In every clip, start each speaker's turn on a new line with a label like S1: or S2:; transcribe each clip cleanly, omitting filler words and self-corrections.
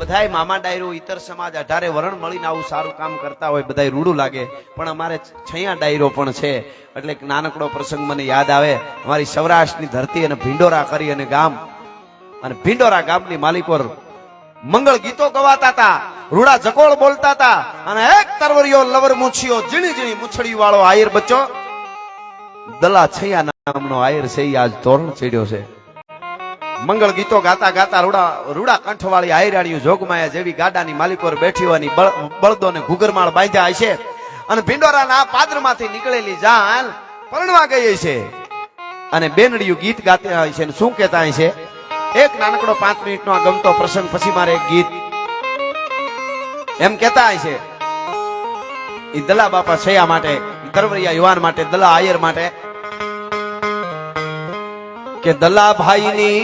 S1: બધાય મામા ડાયરો ઈતર સમાજ 18 વરણ મળીને આવું સારું કામ કરતા હોય, બધાય રૂડું લાગે, પણ અમારે છૈયા ડાયરો પણ છે. એટલે એક નાનકડો પ્રસંગ મને યાદ આવે. અમારી સૌરાષ્ટ્રની ધરતી અને ભીંડોરા કરી અને ગામ, અને ભીંડોરા ગામની માલિકોર મંગળ ગીતો ગવાતા હતા, રૂડા જકોળ બોલતા હતા, અને એક તરવરિયો લવર મૂછિયો ઝીણી ઝીણી મૂછડી વાળો આયર બચ્ચો દલા છૈયા નામનો આયર છે, આજ તોરણ ચડ્યો છે. મંગળ ગીતો ગાતા ગાતા રૂડા કંઠવાળી આયરાણીઓ જોગમાયા જેવી ગાડાની માલિકોર બેઠી હોવાની બળદોને ઘુગરમાળ બાંધ્યા છે, અને ભીંડોરાના પાદરમાંથી નીકળેલી જાન પરણવા ગઈ છે, અને બેનડીયું ગીત ગાતા હોય છે. શું કહેતા હોય છે? એક નાનકડો 5 મિનિટનો આ ગમતો પ્રસંગ, પછી મારે એક ગીત એમ કહેતા હોય છે. એ દલા બાપા છૈયા માટે, તરવરિયા યુવાન માટે, દલા આયર માટે કે દલા ભાઈની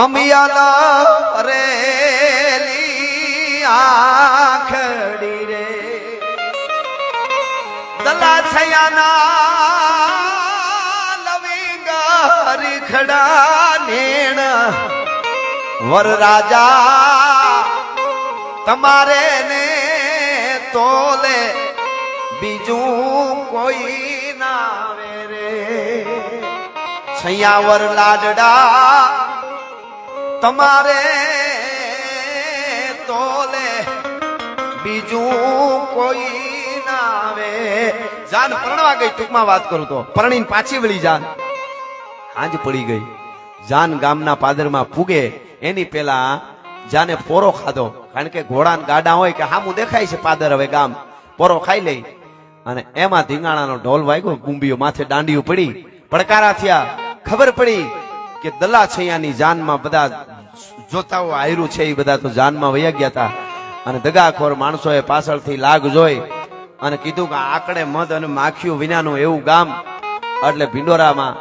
S1: અમિયાલા રેલી આખડી રે, દલા છૈયાના લવિંગર ખડા નેણ વર રાજા તમારે ને તોલે બીજું કોઈ છૈયાવર લાડડા તમારે તોલે બીજું કોઈ ના આવે. જાન પરણવા ગઈ, ટૂંકમાં વાત કરું તો પરણીને પાછી વળી જાન હાંજ પડી ગઈ. જાન ગામના પાદરમાં પૂગે એની પેલા જાને પોરો ખાધો, કારણ કે ઘોડાના ગાડા હોય કે હામું દેખાય છે પાદર, હવે ગામ પોરો ખાઈ લઈ, અને એમાં ધીંગાણાનો ઢોલ વાગ્યો, ગુંબીઓ માથે દાંડીઓ પડી, પડકારા થયા. ખબર પડી કે દલા છૈયાની જાનમાં બધા જોતાઓ આયરું છે એ બધા તો જાનમાં વયા ગયા હતા, અને દગાખોર માણસોએ પાછળથી લાગ જોઈ અને કીધું કે આકડે મધ અને માખીઓ વિનાનું એવું ગામ. એટલે ભીંડોરામાં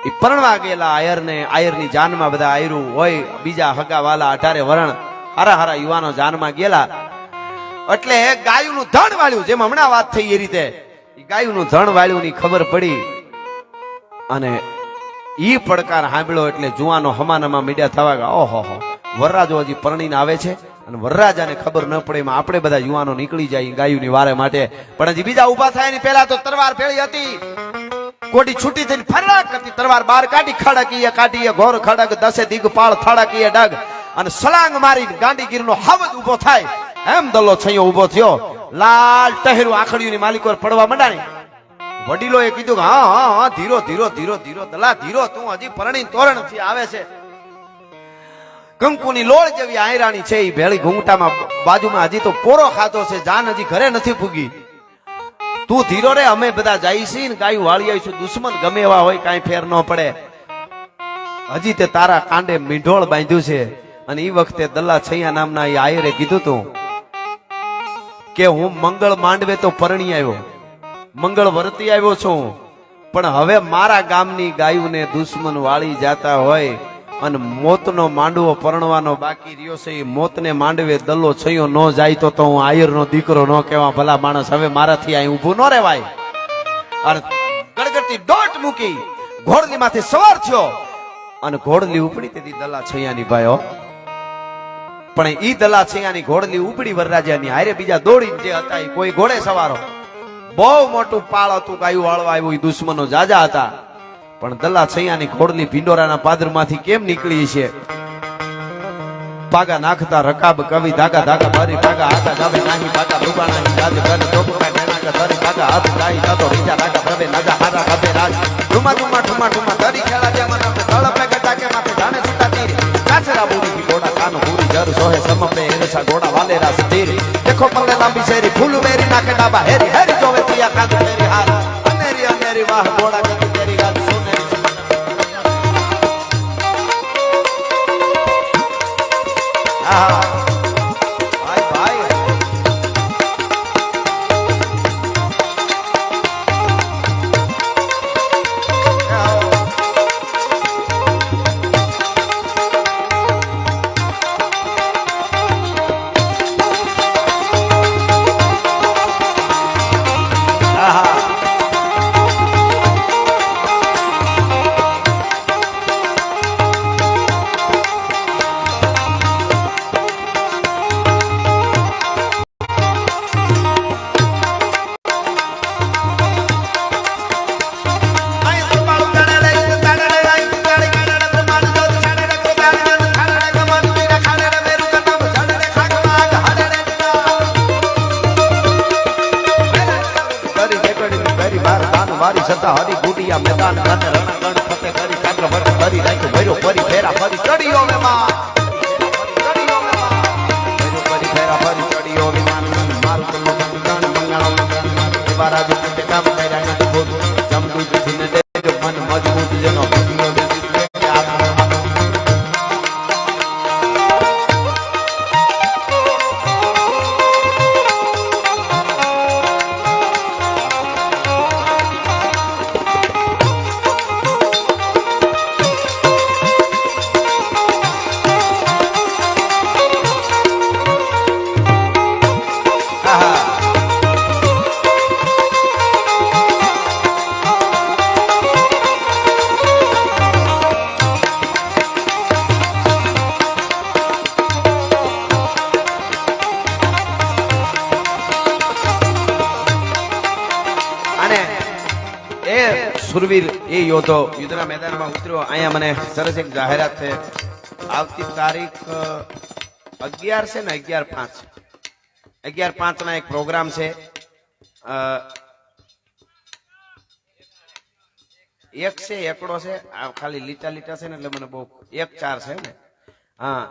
S1: એ પરણવા ગયેલા આયરની જાનમાં બધા આયરું હોય, બીજા હગા વાલા 18 વરણ હારા હારા યુવાનો જાનમાં ગયેલા. એટલે ગાયુંનું ધણ વાળ્યું, જેમ હમણાં વાત થઈ એ રીતે ગાયુંનું ધણ વાળ્યું ની ખબર પડી, અને ઈ પડકાર સાંભળ્યો એટલે જુવાનો હમાનામાં મીડિયા થવા ગયા. ઓહો, વરરાજો હજી પરણીને આવે છે, અને વરરાજાને ખબર ન પડે એમાં આપણે બધા યુવાનો નીકળી જાય ગાયુંની વારે માટે. પણ હજી બીજા ઉભા થાય ની પહેલા તો તરવાર પેળી હતી, કોડી છૂટી થઈને ફરાક કરતી, તરવાર બહાર કાઢી, ખડકીએ કાઢીએ ઘોર ખડક, 10 દિગપાળ થડકીએ ડગ, અને સળાંગ મારી ગાંડીગીરનો હાવજ ઉભો થાય એમ દલો છૈયો ઉભો થયો. લાલ ટહેરું આખડીઓની માલિકો પડવા માંડાણી. વડીલોએ કીધું કે હા ધીરો ધીરો ધીરો ધીરો દલા ધીરો, તું હજી પરણી તોરણ થી આવે છે. કંકુની લોળ જેવી આયરાણી છે, એ ભેળી ઘૂંઘટામાં બાજુમાં હજી તો પોરો ખાતો છે, જાન હજી ઘરે નથી પૂગી. તું ધીરો રે, અમે બધા જઈશી ને ગાયું વાળી આવીશું, દુશ્મન ગમે એવા હોય કાંઈ ફેર ન પડે. હજી તે તારા કાંડે મીંઢોળ બાંધ્યું છે. અને એ વખતે દલા છૈયા નામના એ આયરે કીધું તું કે હું મંગળ માંડવે તો પરણી આવ્યો, મંગળ વર્તી આવ્યો છું, પણ હવે મારા ગામની ગાયુને દુશ્મન વાળી જાતા હોય અને મોતનો માંડવો પરણવાનો બાકી રહ્યો છે, એ મોતને માંડવે દલ્લો છયો ન જાય તો હું આયરનો દીકરો ન કહેવા. ભલા માણસ, હવે મારાથી અહીં ઊભું ન રહેવાય. અને ગડગડતી દોટ મૂકી ઘોડલી માંથી સવાર થયો, અને ઘોડલી ઉપડી તેથી દલા છૈયાની ભાઈઓ. પણ ઈ દલા છૈયાની ઘોડલી ઉપડી વરરાજાની હારે બીજા દોડીને જે હતા એ કોઈ ઘોડે સવારો. બહુ મોટું પાળ હતું, ગાયું વાળવા આવ્યું, દુશ્મનો જાજા હતા. પણ દલા છૈયાની ઘોડલી ભીંડોરાના પાદરમાંથી કેમ નીકળી છે? પાગા નાખતા રકાબ કવિ ધાગા ધાગા ભરી પાગા આકા જાવે નાહી પાગા રૂબાણાની જાજે કર ટોપકા નેનાકા ધરી પાગા હાથ જાઈ જાતો રીજા રાગા પ્રભે નાગા હારા કભે રાજ ઠુમા ઠુમા ઠુમા ઠુમા ધરી ખેલા જે મન આપે તળપે ગટા કે માથે જાણે સુતા તીર કાચરા બુડી કી ગોડા કાનો પૂરી જર સોહે સમપે એરસા ગોડા વાલેરા સતીર દેખો પલ્લે લાંબી શેરી ફૂલ મેરી નાકે ડાબા હેરી હેરી જોવે પિયા કાંદ મેરી હાલ અનેરી અનેરી વાહ ગોડા ગતિ તેરી ગાલ સોનેરી આ વારી સતા હરી ગુડિયા મેદાન રન રણ ગણ ફતે કરી કાત્ર વટ કરી રાખ્યો ભર્યો ફરી ફેરા ફરી ચડિયો મેમાં ચડિયો મેમાં ભર્યો ફરી ફેરા ફરી ચડિયો વિમાન મારું તો ગણ મંગળમ એવા રાજુ તે કામ કર્યા નથી બોલ જમદુ જીને દેજો મન મજબૂત જેનો ભૂલો દે સુરવીર એ યોધો યુદ્ધના મેદાનમાં ઉતર્યો. અહીંયા મને સરસ એક જાહેરાત છે. આવતી તારીખ 11 છે ને 11/5 ના એક પ્રોગ્રામ છે. એક છે એકડો છે આ ખાલી લીટા લીટા છે ને એટલે મને બહુ 1-4 છે ને. હા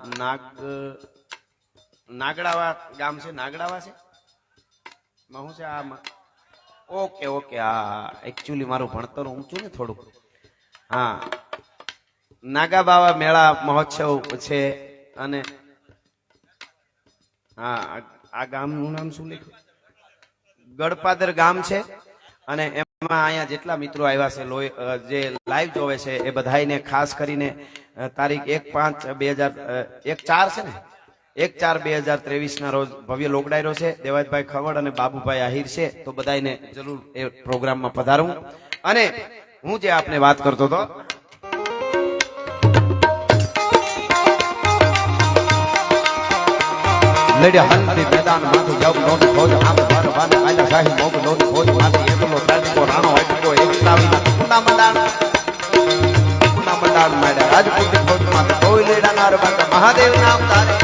S1: નાગડાવા ગામ છે. નાગડાવા છે હું છે આ ઓકે ઓકે. હા એકચ્યુઅલી મારું ભણતર ઊંચું ને થોડુંક. હા નાગા બાવા મેળા મહોત્સવ છે. અને હા આ ગામનું નામ શું લખ્યું? ગડપાદર ગામ છે. અને એમાં અહીંયા જેટલા મિત્રો આવ્યા છે જે લાઈવ જોવે છે એ બધાને ખાસ કરીને તારીખ 1/4 છે ને 1/4/2023 ના રોજ ભવ્ય લોકડાયરો છે. દેવાજભાઈ ખવડ અને બાબુભાઈ આહિર છે. તો બધાને જરૂર એ પ્રોગ્રામમાં પધારવું. અને હું જે આપને વાત કરતો હતો લડ્યા હલ્દી મેદાન માંથી જબ નોટ ફોજ આમ ભર વાન આલા શાહી મોગ નોટ ફોજ માંથી એકલો તાડીકો રાણો હટકો એકતાવીના કુંડા મંડાણ માડ્યા રાજપૂત ફોજ માંથી કોઈ લેડાનાર બાકા મહાદેવ નામ તારે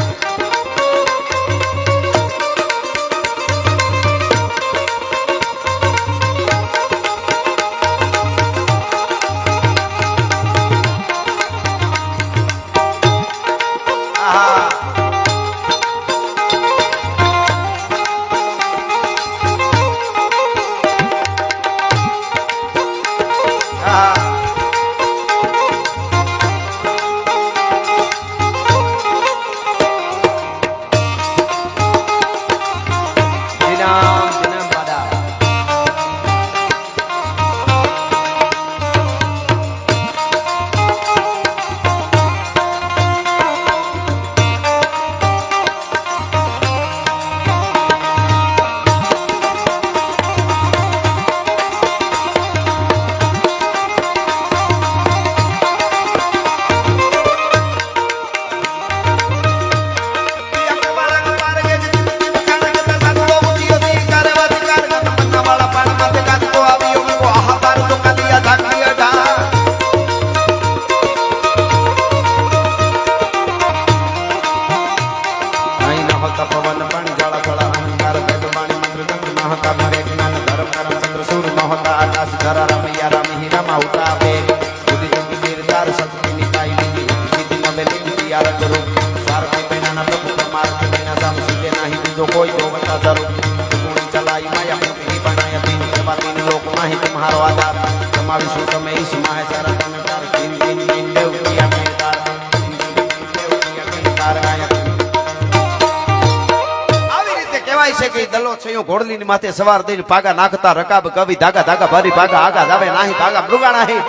S1: ઘોડલીની માથે સવાર થઈને પાગા નાખતા રકાબ કવિ ધાગા ધાગા ભરી ભાગા આગા જાવે નાહી ભાગા મૃગાણા હી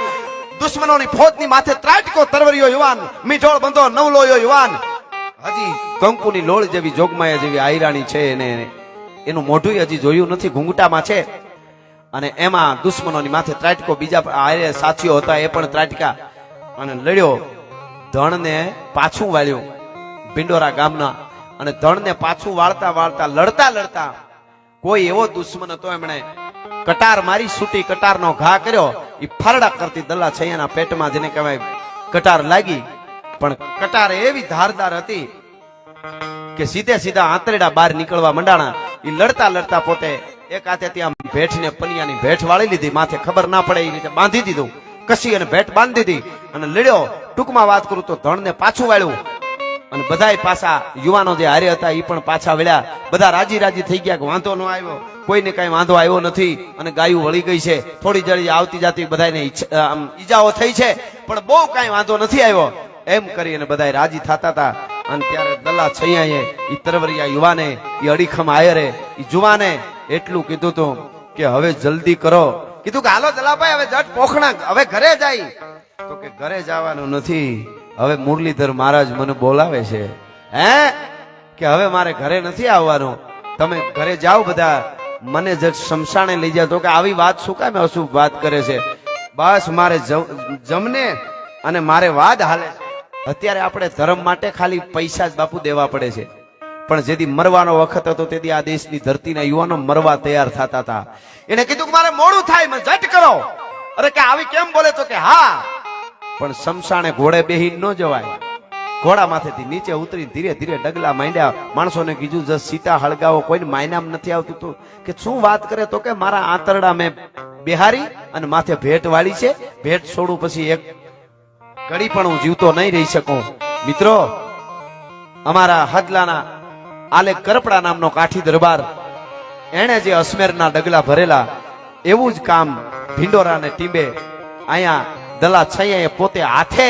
S1: દુશ્મનોની ફોજની માથે ત્રાટકો તરવરિયો યુવાન મીઠોળ બંધો નવલોયો યુવાન હજી કંકુની લોળ જેવી જોગમાયા જેવી આયરાણી છે એને એનું મોઢું હજી જોયું નથી ઘૂંઘટામાં છે. અને એમાં દુશ્મનોની માથે ત્રાટકો બીજા આયરે સાથીઓ હતા એ પણ ત્રાટકા અને લડ્યો. ધણને પાછું વાળ્યું પિંડોરા ગામના. અને ધણને પાછું વાળતા વાળતા લડતા લડતા કોઈ એવો દુશ્મન હતો એમણે કટાર મારી સૂટી કટારનો ઘા કર્યો. એ ફરડા કરતી દલ્લા છૈયાના પેટમાં જેને કહેવાય કટાર લાગી. પણ કટાર એવી ધારદાર હતી કે સીધે સીધા આંતરડા બહાર નીકળવા મંડાણા. એ લડતા લડતા પોતે એક હાથેથી આમ ભેટને પનિયાની ભેટ વાળી લીધી, માથે ખબર ના પડે એ રીતે બાંધી દીધું, કસી અને ભેટ બાંધી દીધી અને લડ્યો. ટૂંકમાં વાત કરું તો ધણને પાછું વાળ્યું અને બધાય પાછા યુવાનો જે હારે હતા એ પણ પાછા વળ્યા. બધા રાજી રાજી થઈ ગયા કે વાંધો ન આવ્યો, કોઈને કઈ વાંધો આવ્યો નથી અને ગાયું વળી ગઈ છે. થોડી જડી આવતી જાતી બધાને ઈજાઓ થઈ છે પણ બહુ કઈ વાંધો નથી આવ્યો એમ કરીને બધા રાજી થતા હતા. અને ત્યારે દલ્લા છૈયાએ ઈ તરવરિયા યુવાને, ઈ અડીખમ આયરે, ઈ જુવાને એટલું કીધું તું કે હવે જલ્દી કરો. કીધું કે હાલો દલાભાઈ હવે જટ પોખણા, હવે ઘરે જાય. તો કે ઘરે જવાનું નથી, હવે મુરલીધર મહારાજ મને બોલાવે છે. હે કે હવે મારે ઘરે નથી આવવાનું, તમે ઘરે જાઓ બધા, મને જ શમશાને લઈ જાઓ. તો કે આવી વાત શું કામ અશુભ વાત કરે છે? બસ મારે જમને અને મારે વાદ હાલે છે. અત્યારે આપણે ધર્મ માટે ખાલી પૈસા જ બાપુ દેવા પડે છે, પણ જેથી મરવાનો વખત હતો તેથી આ દેશની ધરતીના યુવાનો મરવા તૈયાર થતા હતા. એને કીધું કે મારે મોડું થાય, મને જટ કરો. અરે કે આવી કેમ બોલે? તો કે હા, પણ શમશાને ઘોડે બેહીને ન જવાય. ઘોડા માથેથી નીચે ઉતરી ધીરે ધીરે ડગલા માંડ્યા. માણસોને કીધું જસ સીતા હળગાવો, કોઈને માયનામ નથી આવતું. તો કે શું વાત કરે? તો કે મારા આંતરડા મેં બિહારી અને માથે ભેટ વાળી છે, ભેટ છોડું પછી એક ઘડી પણ હું જીવતો નહીં રહી શકું. મિત્રો, અમારા હદલાના આલે કરપડા નામનો કાઠી દરબાર, એણે જે અસમેરના ડગલા ભરેલા એવું જ કામ ભિંડોરાને ટીંબે અહીંયા દલા છૈયાએ પોતે હાથે,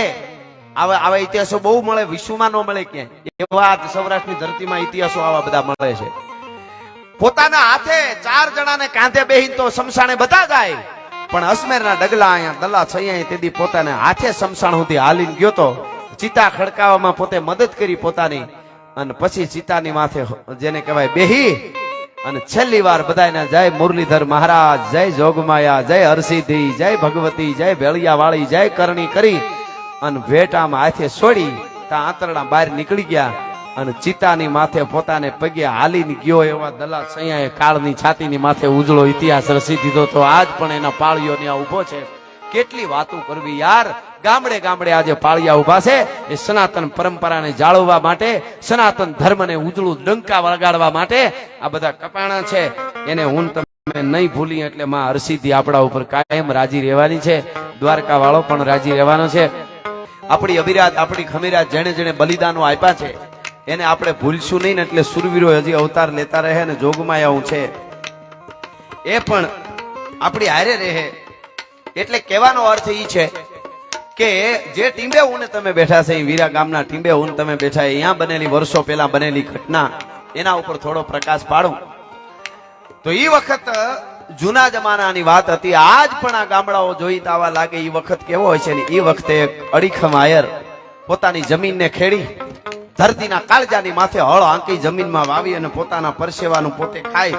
S1: આવા ઇતિહાસો બહુ મળે, વિશ્વમાં ન મળે ક્યાંય. એવા સૌરાષ્ટ્રની ધરતીમાં ઇતિહાસો આવા બધા મળે છે. પોતાના હાથે 4 જણાને કાંધે બેહીને તો શમશાને બધા જાય, પણ અસમેરના ડગલા અહીંયા દલા છૈયાએ તેદી પોતાને હાથે શમશાન સુધી હાલીને ગયો તો. ચિતા ખડકાવામાં પોતે મદદ કરી પોતાની, અને પછી ચિતાની માથે જેને કહેવાય બેહી અને છેલ્લી વાર બધાને જય મુરલીધર મહારાજ, જય જોગમાયા, જય હરસિદ્ધિ, જય ભગવતી, જય ભેળિયા વાળી, જય કરણી કરી અને ભેટ આમ હાથે છોડી ત્યાં આંતરડા બહાર નીકળી ગયા અને ચિતાની માથે પોતાને પગે હાલીને ગયો. એવા દલા છૈયાએ કાળની છાતીની માથે ઉજળો ઇતિહાસ રચી દીધો. તો આજ પણ એના પાળીઓ ત્યાં ઉભો છે. કેટલી વાતો કરવી યાર. ગામડે ગામડે આજે પાળિયા ઉભા છે એ સનાતન પરંપરાને જાળવવા માટે, સનાતન ધર્મને ઉજળું ડંકા વગાડવા માટે આ બધા કપાણા છે. એને હું તમે નહીં ભૂલી એટલે માં હરસિદ્ધિ આપણા ઉપર કાયમ રાજી રહેવાની છે. દ્વારકા વાળો પણ રાજી રહેવાનો છે. આપણી અભિરાત, આપણી ખમીરાત, જેને જેને બલિદાનો આપ્યા છે એને આપણે ભૂલશું નહીં ને. એટલે સુરવીરો હજી અવતાર લેતા રહે ને જોગમાયાઓ છે એ પણ આપણી હારે રહે. એટલે કહેવાનો અર્થ એ છે કે જે ટીંબે હું તમે બેઠા છે, વીરા ગામના ટીંબે હું તમે બેઠા, અહીંયા બનેલી વર્ષો પહેલા બનેલી ઘટના એના ઉપર થોડો પ્રકાશ પાડું. તો એ વખત જૂના જમાનાની વાત હતી. આજ પણ આ ગામડાઓ જોઈ આવા લાગે. એ વખત કેવો હોય છે ને, એ વખતે એક અડીખમ આયર પોતાની જમીનને ખેડી ધરતીના કાળજાની માથે હળ આંકી જમીનમાં વાવી અને પોતાના પરસેવાનું પોતે ખાય,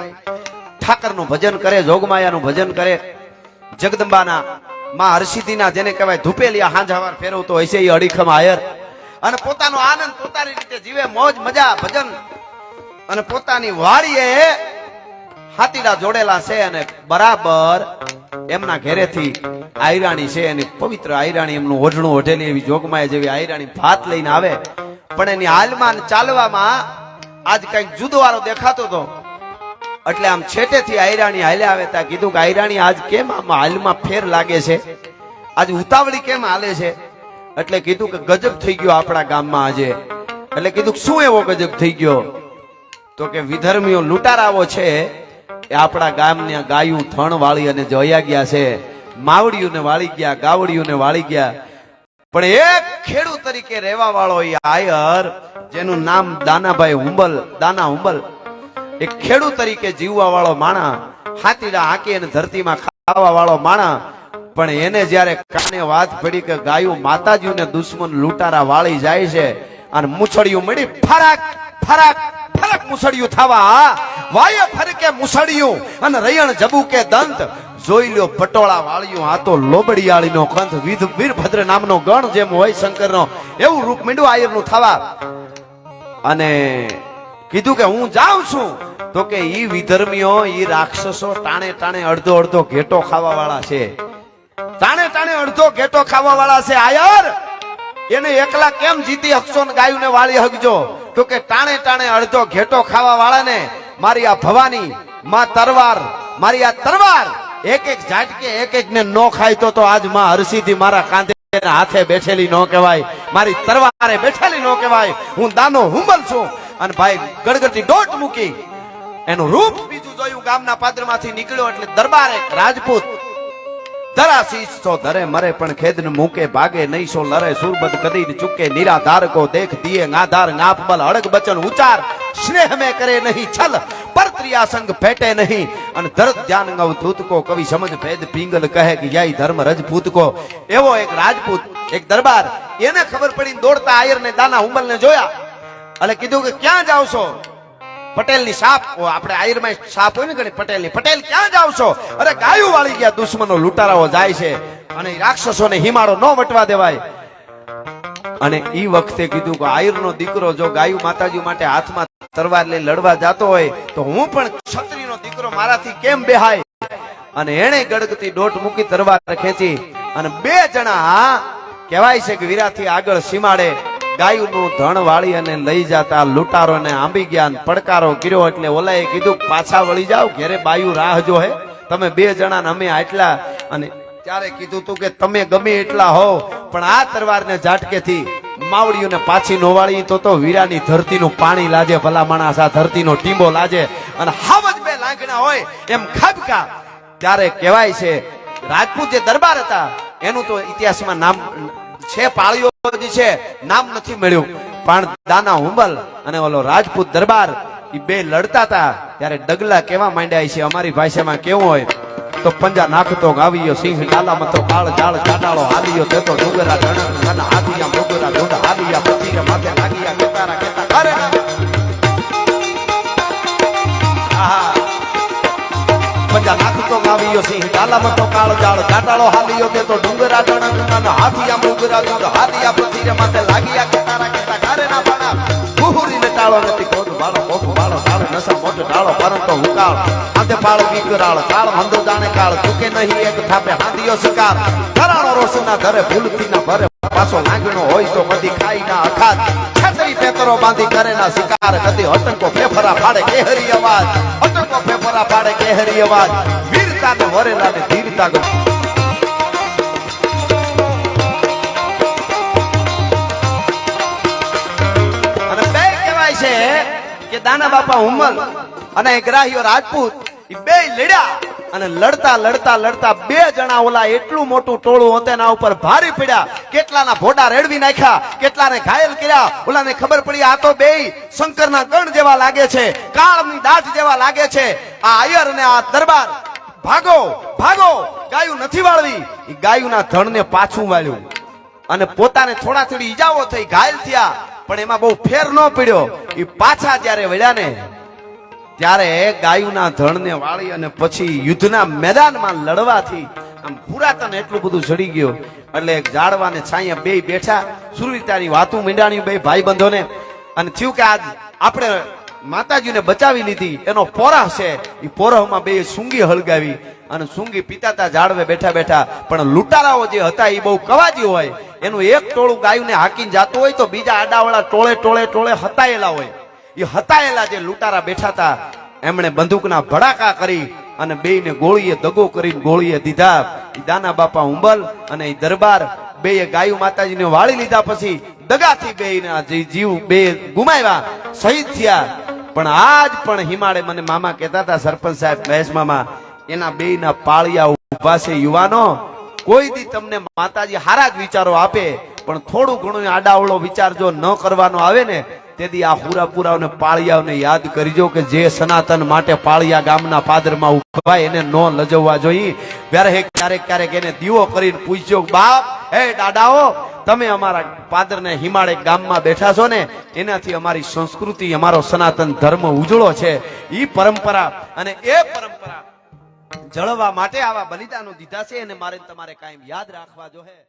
S1: ઠાકરનું ભજન કરે, જોગમાયાનું ભજન કરે, જગદંબાના માં હરસિદ્ધિના જેને કહેવાય ધુપેલિયા હાંજવાર ફેરવતો હોય છે એ અડીખમ આયર. અને પોતાનો આનંદ પોતાની રીતે જીવે, મોજ મજા ભજન. અને પોતાની વાડીએ હાથીડા જોડેલા છે અને બરાબર એમના ઘરેથી આયરાણી છે, એની પવિત્ર આયરાણી, એમનું ઓઢણું ઓઢેલી એવી જોગમાયા જેવી આયરાણી ભાત લઈને આવે. પણ એની હાલમાં ચાલવામાં આજ કઈક જુદો વાળો દેખાતો હતો. એટલે આમ છેટેથી આયરાણી હાલે આવે ત્યાં કીધું કે આયરાણી આજ કેમ આમ હાલમાં ફેર લાગે છે, આજ ઉતાવળી કેમ હાલે છે? એટલે કીધું કે ગજબ થઈ ગયો આપણા ગામમાં આજે. એટલે કીધું શું એવો ગજબ થઈ ગયો? તો કે વિધર્મીઓ લૂંટારાઓ છે એ આપણા ગામની ગાયું થણ વાળી અને જોયા ગયા છે, માવડીઓને વાળી ગયા, ગાવડીઓને વાળી ગયા. પણ એક ખેડૂત તરીકે રહેવા વાળો એ આયર જેનું નામ દાનાભાઈ હુંબલ, દાના હુંબલ, એક ખેડૂત તરીકે જીવવા વાળો માણા, હાથીડા હાંકી અને ધરતીમાં ખાવા વાળો માણા. પણ એને જયારે કાને વાત પડી કે ગાયું માતાજીને દુશ્મન લૂંટારા વાળી જાય છે અને મૂછડિયું મળી ફરાક ફરાક ફરક મૂછડિયું થવા વાય ફરકે મૂછડિયું અને રયણ જબુકે દંત જોઈ લ્યો પટોળા વાળ્યું. આ તો લોબડિયાળીનો કંથ વીરભદ્ર નામનો ગણ જેમ હોય શંકરનો એવું રૂપ મીંડું આયરનું થવા. અને કીધું કે હું જાઉં છું. તો કે ઈ વિધર્મીઓ, ઈ રાક્ષસો ટાણે ટાણે અડધો અડધો ઘેટો ખાવા વાળા છે, ટાણે ટાણે અડધો ઘેટો ખાવા વાળા છે. આયર એને એકલા કેમ જીતી હકશો ને ગાયુંને વાળી હકજો? તો કે ટાણે ટાણે અડધો ઘેટો ખાવા વાળાને મારી આ ભવાની માં તરવાર મારી આ તરવાર એક એક ઝાટકે એક એક ને નો ખાય તો આજ માં હરસીથી મારા કાંધે હાથે બેઠેલી નો કહેવાય, મારી તરવારે બેઠેલી નો કહેવાય. હું દાનો હુંબલ છું. અને ભાઈ ગડગડતી દોટ મૂકી એનું રૂપ બીજું જોયું. ગામના પાદરમાંથી નીકળ્યો એટલે દરબાર એક રાજપૂત ધરા શીશ તો ધરે મરે પણ ખેદન મૂકે ભાગે નહીં સો લરે સુરબદ કદી ચૂકે નિરાધાર કો દેખ દિયે ગાધાર ગાપ બલ હડક બચન ઉચાર સ્નેહ में करे नहीं छल पर त्रिया संग भेटे नहीं અને ધરત ધ્યાન ગવ ધૂત કો કવિ સમજ ભેદ પિંગલ કહે કે યાઈ ધર્મ રજપૂત કો. એવો એક રાજપૂત એક દરબાર એને ખબર પડી દોડતા આયર ને દાના હુંબલ ને જોયા એટલે કીધું કે ક્યાં જાવ છો? પટેલ ની સાપ, આપણે આયર માં સાપ હોય ને ઘણી પટેલ ની, પટેલ ક્યાં જાવ છો? અરે ગાયું વાળી ગયા, દુશ્મનો લૂંટારાઓ જાય છે અને રાક્ષસોને હિમાળો ન વટવા દેવાય. અને ઈ વખતે કીધું કે આયર નો દીકરો જો ગાયું માતાજી માટે હાથમાં તરવાર લઈ લડવા જાતો હોય તો હું પણ ક્ષત્રિય નો દીકરો મારાથી કેમ બેહાય? અને એને ગડગતી દોટ મૂકી તરવાર ખેંચી અને બે જણા કહેવાય છે કે વીરાથી આગળ સીમાડે ગાયું નું ધણ વાળી અને લઈ જતા લૂંટારો ને આંબી ગયા. પડકારો કર્યો એટલે ઓલાએ કીધું પાછા વળી જાવ, ઘેરે બાયું રાહ જો હે, તમે બે જણા ને અમે આટલા. અને ત્યારે કીધું તું કે તમે ગમે એટલા હો પણ આ તરવાર ને ઝાટકેથી માવડીઓને પાછી નોવાળી તો વીરાની ધરતીનું પાણી લાજે, ભલા માણસ આ ધરતીનો ટીંબો લાજે. અને હાવજ બે લાંગણા હોય એમ ખાબકા. ત્યારે કહેવાય છે રાજપૂત જે દરબાર હતા એનું તો ઇતિહાસમાં નામ છે, પાળીઓ છે, નામ નથી મળ્યું. પણ દાના હુંબલ અને ઓલો રાજપૂત દરબાર એ બે લડતા હતા ત્યારે ડગલા કેવા માંડ્યા છે અમારી ભાષામાં કેવું હોય તો પંજા નાખતો ગાવીયો સિંહ ડાલા મતો કાળ જાળ ચાટાળો હાલીયો તેતો ડુંગરા ધણ હાથિયા ડુંગરા ઢૂંઢ હાલિયા પથીરે માથે લાગિયા કેતારા કેતા અરે આહા પંજા નાખતો ગાવીયો સિંહ ડાલા મતો કાળ જાળ ચાટાળો હાલીયો તેતો ડુંગરા ધણ હાથિયા ડુંગરા ઢૂંઢ હાલિયા પથીરે માથે લાગિયા કેતારા કેતા કારે ના બાણા બુહુરી ને ટાળો નથી કોટ બાળો કોટ બાળો ટાળો નસા મોટો ટાળો પરંતુ હુકાળ આતે પાળો વિકરાળ કાળ મંદો જાણે કાળ ચૂકે નહીં એક થાપે હાંદિયો શિકાર ધરાણો રોશના ધરે ભૂલથી ના ભરે પાછો લાંગણો હોય તો કદી ખાઈ ના અખાત છત્રી પેતરો બાંધી કરે ના શિકાર કદી અટંકો ફેફરા ફાડે કેહરી અવાજ અટંકો ફેફરા ફાડે કેહરી અવાજ વીરતા ને વરેલા ને ધીરતા અને બે કહેવાય છે કે દાના બાપા હુંમલ અને ગ્રાહ્યો રાજપૂત ઈ બે લડ્યા અને લડતા લડતા લડતા બે જણા ઓલા એટલું મોટું ટોળું હતું એના ઉપર ભારી પડ્યા. કેટલાના ભોડા રેડવી નાખ્યા, કેટલાને ઘાયલ કર્યા. ઓલાને ખબર પડી આ તો બે શંકરના ગણ જેવા લાગે છે, કાળની દાઢ જેવા લાગે છે. આ આયર અને આ દરબાર ભાગો ભાગો, ગાયું નથી વાળવી. ઈ ગાયુંના ધણને પાછું વાળ્યું અને પોતાને થોડા થોડી ઈજાઓ થઈ, ઘાયલ થયા પણ એમાં બહુ ફેર ન પડ્યો. ઈ પાછા જ્યારે વળ્યા ને ત્યારે ગાયુના ધણને વાળી અને પછી યુદ્ધના મેદાનમાં લડવાથી આમ પુરાતન એટલું બધું ચડી ગયું એટલે ઝાડવાને છાંયા બે બેઠા સુરવીરતાની વાતું મીંડાણી બે ભાઈબંધોને. અને થયું કે આજ આપણે માતાજીને બચાવી લીધી એનો પોરહ છે. એ પોરહમાં બે સૂંગી હળગાવી અને સૂંગી પીતાતા ઝાડવે બેઠા બેઠા. પણ લૂંટારાઓ જે હતા એ બહુ કવાજી હોય, એનું એક ટોળું ગાયુંને હાકીને જાતું હોય તો બીજા આડાવાળા ટોળે ટોળે ટોળે હતાયેલા હોય. એ હતાયેલા જે લૂંટારા બેઠા હતા એમણે બંદૂકના ભડાકા કરી અને બેયને ગોળીએ દગો કરીને ગોળીએ દીધા. દાના બાપા હુંબલ અને દરબાર બેય ગાયું માતાજીને વાળી લીધા. પછી દગાથી બેયના જીવ બે ગુમાવ્યા, શહીદ થયા. પણ આજ પણ હિમાળે મને મામા કહેતા હતા, સરપંચ સાહેબ મહેશ મામા, એના બેયના પાળિયા ઉભા છે. યુવાનો, કોઈ દી તમને માતાજી હારા જ વિચારો આપે પણ થોડું ઘણું આડાવળો વિચાર જો ન કરવાનો આવે ને તેથી આ હુરાપુરાઓને પાળિયાઓને યાદ કરજો કે જે સનાતન માટે પાળિયા ગામના પાદરમાં ઉભા એને ન લજવવા જોઈએ. ક્યારેક ક્યારેક એને દીવો કરીને પૂછજો, બાપ હે દાદાઓ, તમે અમારા પાદરને હિમાળે ગામમાં બેઠા છો ને એનાથી અમારી સંસ્કૃતિ અમારો સનાતન ધર્મ ઉજળો છે. ઈ પરંપરા અને એ પરંપરા જળવા માટે આવા બલિદાનો દીધા છે અને મારે તમારે કાયમ યાદ રાખવા જોઈએ.